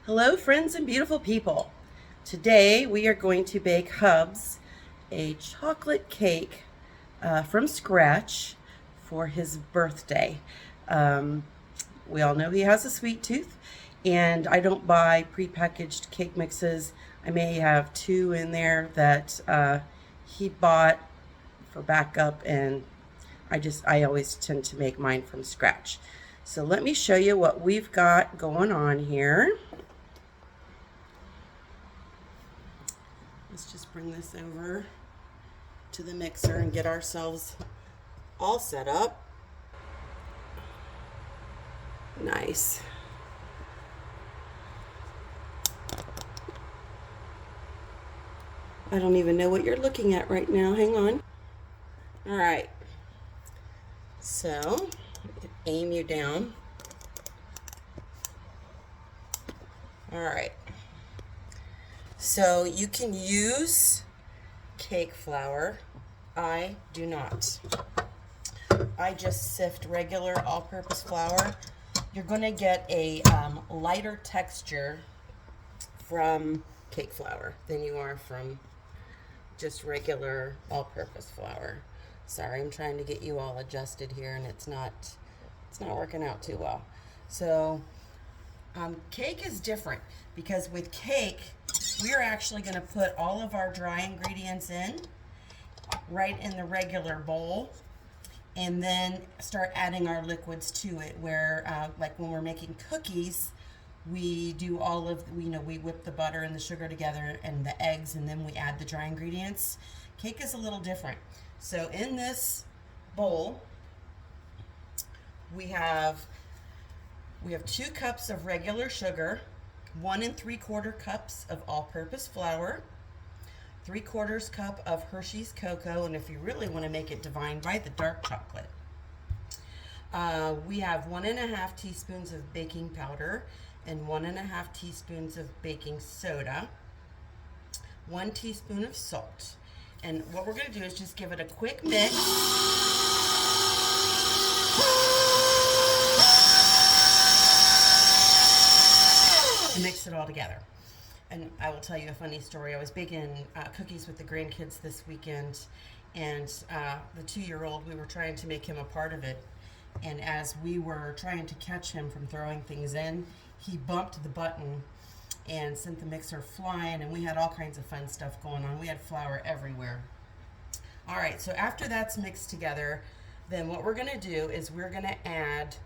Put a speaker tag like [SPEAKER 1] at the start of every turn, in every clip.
[SPEAKER 1] Hello, friends and beautiful people. Today we are going to bake Hubs a chocolate cake from scratch for his birthday. Um, we all know he has a sweet tooth, and I don't buy prepackaged cake mixes. I may have two in there that he bought for backup, and I always tend to make mine from scratch. So let me show you what we've got going on here. Let's just bring this over to the mixer and get ourselves all set up. Nice. I don't even know what you're looking at right now. Hang on. All right. So, aim you down. All right. So you can use cake flour. I do not. I just sift regular all-purpose flour. You're going to get a lighter texture from cake flour than you are from just regular all-purpose flour. Sorry, I'm trying to get you all adjusted here, and it's not working out too well. So cake is different because with cake, we're actually going to put all of our dry ingredients in right in the regular bowl and then start adding our liquids to it, where like when we're making cookies, we do all of, we whip the butter and the sugar together and the eggs, and then we add the dry ingredients. Cake is a little different. So in this bowl, we have 2 cups of regular sugar, 1 3/4 cups of all-purpose flour, 3/4 cup of Hershey's cocoa, and if you really want to make it divine, buy the dark chocolate. We have 1½ teaspoons of baking powder and 1½ teaspoons of baking soda, 1 teaspoon of salt. And what we're going to do is just give it a quick mix. Mix it all together. And I will tell you a funny story. I was baking cookies with the grandkids this weekend, and the 2-year-old, we were trying to make him a part of it. And as we were trying to catch him from throwing things in, he bumped the button and sent the mixer flying, and we had all kinds of fun stuff going on. We had flour everywhere. All right, so after that's mixed together, then what we're going to do is we're going to add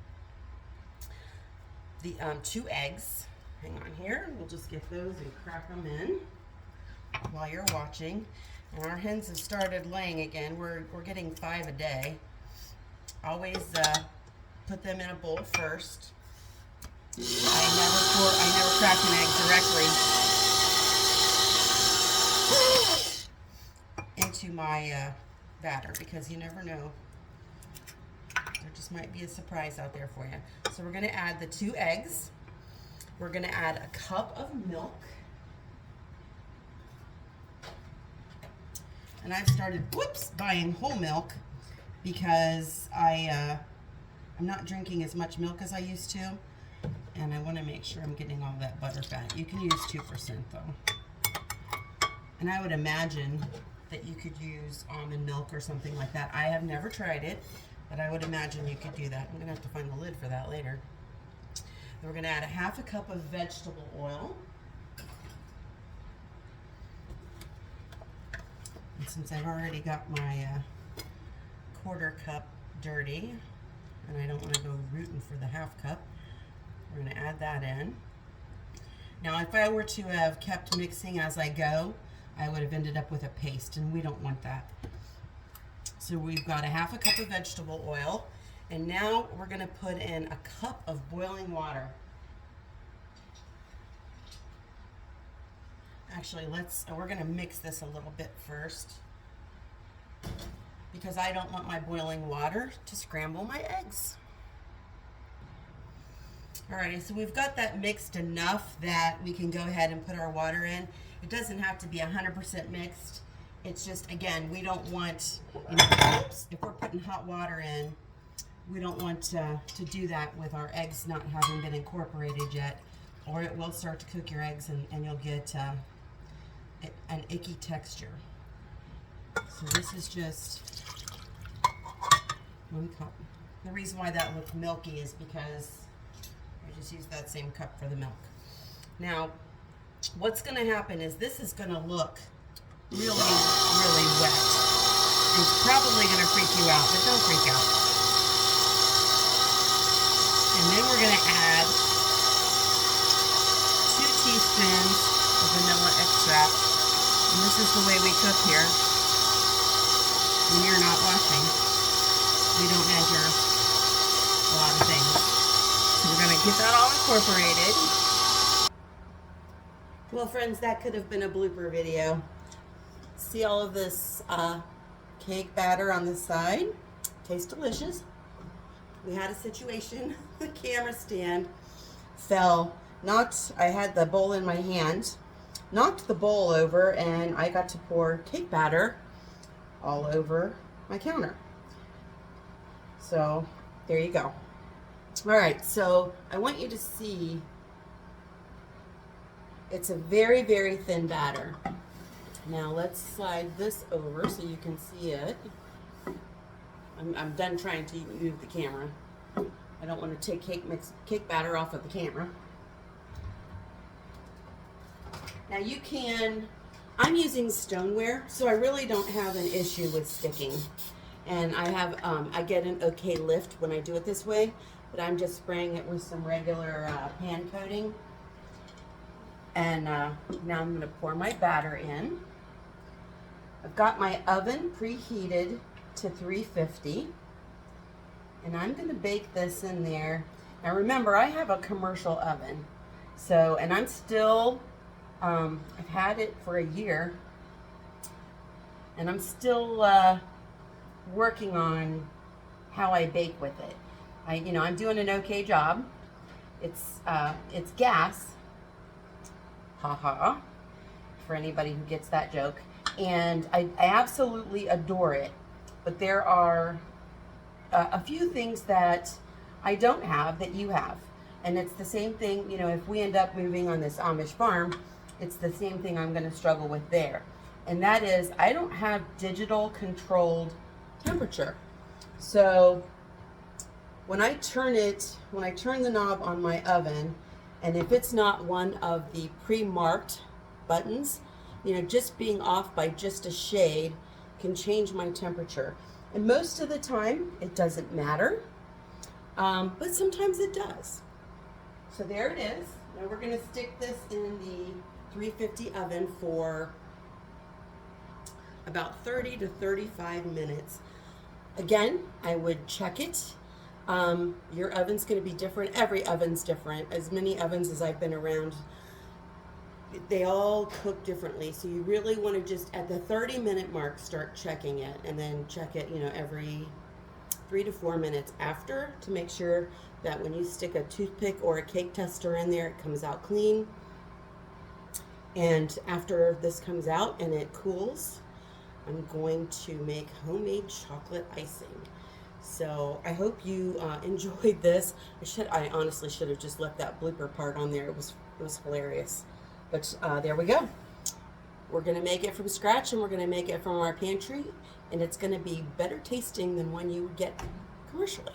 [SPEAKER 1] the 2 eggs. Hang on here. We'll just get those and crack them in while you're watching. And our hens have started laying again. We're getting 5 a day. Always put them in a bowl first. I never crack an egg directly into my batter, because you never know. There just might be a surprise out there for you. So we're going to add the 2 eggs. We're going to add a cup of milk. And I've started, buying whole milk because I'm not drinking as much milk as I used to. And I want to make sure I'm getting all that butter fat. You can use 2% though. And I would imagine that you could use almond milk or something like that. I have never tried it, but I would imagine you could do that. I'm going to have to find the lid for that later. Then we're going to add a 1/2 cup of vegetable oil. And since I've already got my 1/4 cup dirty, and I don't want to go rooting for the 1/2 cup, we're going to add that in. Now, if I were to have kept mixing as I go, I would have ended up with a paste, and we don't want that. So we've got a 1/2 cup of vegetable oil, and now we're going to put in a cup of boiling water. Actually, we're going to mix this a little bit first, because I don't want my boiling water to scramble my eggs. Alrighty, so we've got that mixed enough that we can go ahead and put our water in. It doesn't have to be 100% mixed. It's just, again, we don't want, if we're putting hot water in, we don't want to do that with our eggs not having been incorporated yet. or it will start to cook your eggs and you'll get an icky texture. So this is just 1 cup. The reason why that looks milky is because I just used that same cup for the milk. Now, what's going to happen is this is going to look really, really wet. It's probably going to freak you out, but don't freak out. And then we're going to add 2 teaspoons of vanilla extract. And this is the way we cook here. When you're not watching, we don't measure a lot of things. So we're going to get that all incorporated. Well, friends, that could have been a blooper video. See all of this cake batter on the side? Tastes delicious. We had a situation, the camera stand fell, I had the bowl in my hand, knocked the bowl over, and I got to pour cake batter all over my counter. So there you go. All right, so I want you to see it's a very, very thin batter. Now let's slide this over so you can see it. I'm done trying to move the camera. I don't want to take cake batter off of the camera. Now you can, I'm using stoneware, so I really don't have an issue with sticking. And I get an okay lift when I do it this way, but I'm just spraying it with some regular pan coating. And now I'm going to pour my batter in. I've got my oven preheated to 350, and I'm going to bake this in there. Now remember, I have a commercial oven, so, and I'm still, I've had it for a year, and I'm still working on how I bake with it. I'm doing an okay job. It's gas, haha, for anybody who gets that joke. And I absolutely adore it, but there are a few things that I don't have that you have, and it's the same thing. If we end up moving on this Amish farm, it's the same thing I'm going to struggle with there, and that is I don't have digital controlled temperature. So when I turn the knob on my oven, and if it's not one of the pre-marked buttons, just being off by just a shade can change my temperature. And most of the time, it doesn't matter, but sometimes it does. So there it is. Now we're going to stick this in the 350 oven for about 30 to 35 minutes. Again, I would check it. Your oven's going to be different. Every oven's different. As many ovens as I've been around, they all cook differently. So you really want to just at the 30-minute mark start checking it, and then check it, every 3 to 4 minutes after, to make sure that when you stick a toothpick or a cake tester in there, it comes out clean. And after this comes out and it cools, I'm going to make homemade chocolate icing. So I hope you enjoyed this. I honestly should have just left that blooper part on there. It was hilarious. But there we go. We're going to make it from scratch, and we're going to make it from our pantry, and it's going to be better tasting than one you would get commercially.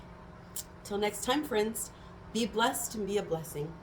[SPEAKER 1] Till next time, friends, be blessed and be a blessing.